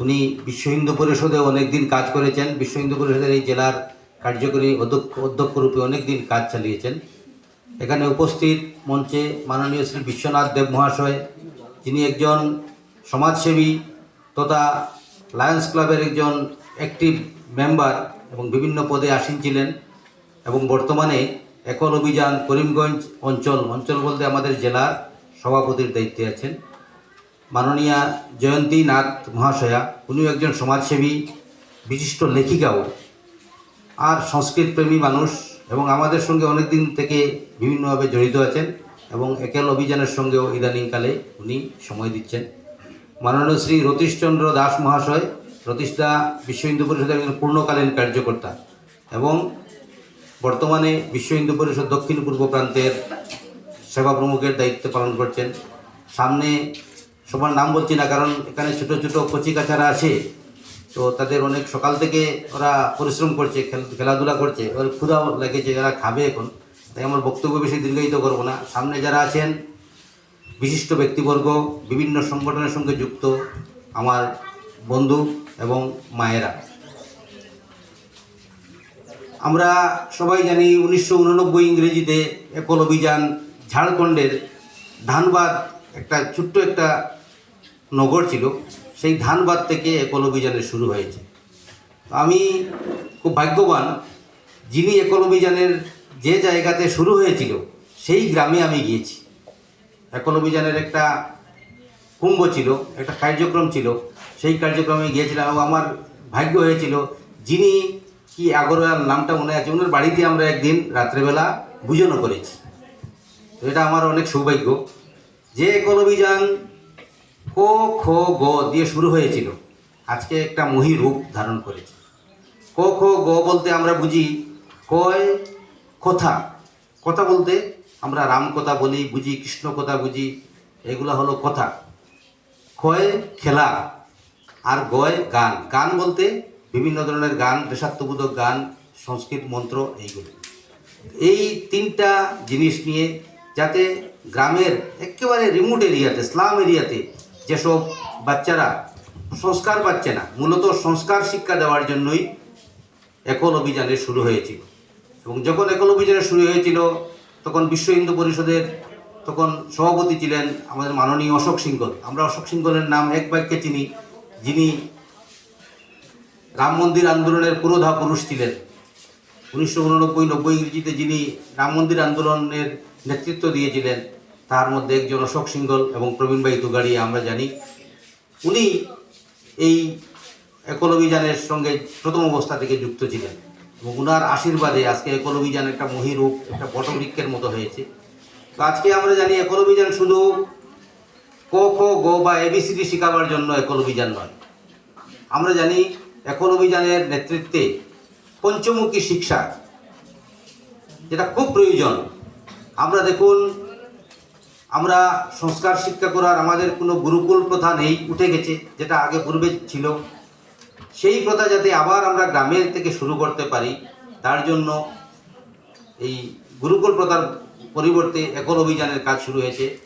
উনি বিশ্ব হিন্দু পরিষদে অনেক দিন কাজ করেছেন। বিশ্ব হিন্দু পরিষদের এই জেলার কার্যকরী অধ্যক্ষ রূপে অনেক দিন কাজ চালিয়েছেন। এখানে উপস্থিত মঞ্চে মাননীয় শ্রী বিশ্বনাথ দেব মহাশয়, যিনি একজন সমাজসেবী তথা লায়ন্স ক্লাবের একজন অ্যাক্টিভ মেম্বার এবং বিভিন্ন পদে আসীন ছিলেন এবং বর্তমানে একল অভিযান করিমগঞ্জ অঞ্চল বলতে আমাদের জেলার সভাপতির দায়িত্বে আছেন। মাননীয়া জয়ন্তী নাথ মহাশয়া, উনিও একজন সমাজসেবী, বিশিষ্ট লেখিকাও আর সংস্কৃতপ্রেমী মানুষ এবং আমাদের সঙ্গে অনেক দিন থেকে বিভিন্নভাবে জড়িত আছেন এবং একেল অভিযানের সঙ্গেও ইদানিংকালে উনি সময় দিচ্ছেন। মাননীয় শ্রী রতীশচন্দ্র দাস মহাশয়, রতীশদা বিশ্ব হিন্দু পরিষদের একজন পূর্ণকালীন কার্যকর্তা এবং বর্তমানে বিশ্ব হিন্দু পরিষদ দক্ষিণ পূর্ব প্রান্তের সেবা প্রমুখের দায়িত্ব পালন করছেন। সামনে সবার নাম বলছি না, কারণ এখানে ছোটো ছোটো কচিকাচারা আছে, তো তাদের অনেক সকাল থেকে ওরা পরিশ্রম করছে, খেলাধুলা করছে, ওর ক্ষুধা লেগেছে, যারা খাবে এখন, তাই আমার বক্তব্য বেশি দীর্ঘায়িত করবো না। সামনে যারা আছেন বিশিষ্ট ব্যক্তিবর্গ, বিভিন্ন সংগঠনের সঙ্গে যুক্ত আমার বন্ধু এবং মায়েরা, আমরা সবাই জানি 1989 ইংরেজিতে একল অভিযান ঝাড়খণ্ডের ধানবাদ একটা ছোট্ট একটা নগর ছিল, সেই ধানবাদ থেকে একল অভিযানের শুরু হয়েছে। আমি খুব ভাগ্যবান, যিনি একল অভিযানের যে জায়গাতে শুরু হয়েছিল সেই গ্রামে আমি গিয়েছি। একল অভিযানের একটা কুম্ভ ছিল, একটা কার্যক্রম ছিল, সেই কার্যক্রমে গিয়েছিলাম এবং আমার ভাগ্য হয়েছিল, যিনি কি আগরওয়াল নামটা মনে আছে, ওনার বাড়িতে আমরা একদিন রাত্রেবেলা ভোজনও করেছি। তো এটা আমার অনেক সৌভাগ্য যে একল অভিযান ক খ গ দিয়ে শুরু হয়েছিল, আজকে একটা মহী রূপ ধারণ করেছে। ক খ গ বলতে আমরা বুঝি কয় কথা, কথা বলতে আমরা রাম কথা বলি, বুঝি কৃষ্ণ কথা বুঝি, এগুলো হলো কথা। ক্ষয় খেলা আর গয় গান, গান বলতে বিভিন্ন ধরনের গান, দেশাত্মবোধক গান, সংস্কৃত মন্ত্র, এইগুলো। এই তিনটা জিনিস নিয়ে যাতে গ্রামের একেবারে রিমোট এরিয়াতে, স্লাম এরিয়াতে যেসব বাচ্চারা সংস্কার পাচ্ছে না, মূলত সংস্কার শিক্ষা দেওয়ার জন্যই একল অভিযানে শুরু হয়েছিল। এবং যখন একল অভিযানে শুরু হয়েছিল তখন বিশ্ব হিন্দু পরিষদের তখন সভাপতি ছিলেন আমাদের মাননীয় অশোক সিংহল। আমরা অশোক সিংহলের নাম এক বাক্যে চিনি, যিনি রাম মন্দির আন্দোলনের পুরোধা পুরুষ ছিলেন। 1989-90 ইংরেজিতে যিনি রাম মন্দির আন্দোলনের নেতৃত্ব দিয়েছিলেন, তার মধ্যে একজন অশোক সিংহল এবং প্রবীণ ভাই তুগাড়িয়া আমরা জানি। উনি এই একল অভিযানের সঙ্গে প্রথম অবস্থা থেকে যুক্ত ছিলেন এবং ওনার আশীর্বাদে আজকে একল অভিযান একটা মহীরূপ, একটা বটবৃক্ষের মতো হয়েছে। তো আজকে আমরা জানি একল অভিযান শুধু ক খ গ বা এবিসিডি শেখাবার জন্য একল অভিযান নয়। আমরা জানি একল অভিযানের নেতৃত্বে পঞ্চমুখী শিক্ষা, যেটা খুব প্রয়োজন। আমরা দেখুন, আমরা সংস্কার শিক্ষা করার আমাদের কোনো গুরুকুল প্রথা নেই, উঠে গেছে, যেটা আগে পূর্বে ছিল। সেই প্রথা যাতে আবার আমরা গ্রামের থেকে শুরু করতে পারি, তার জন্য এই গুরুকুল প্রথার পরিবর্তে একল অভিযানের কাজ শুরু হয়েছে।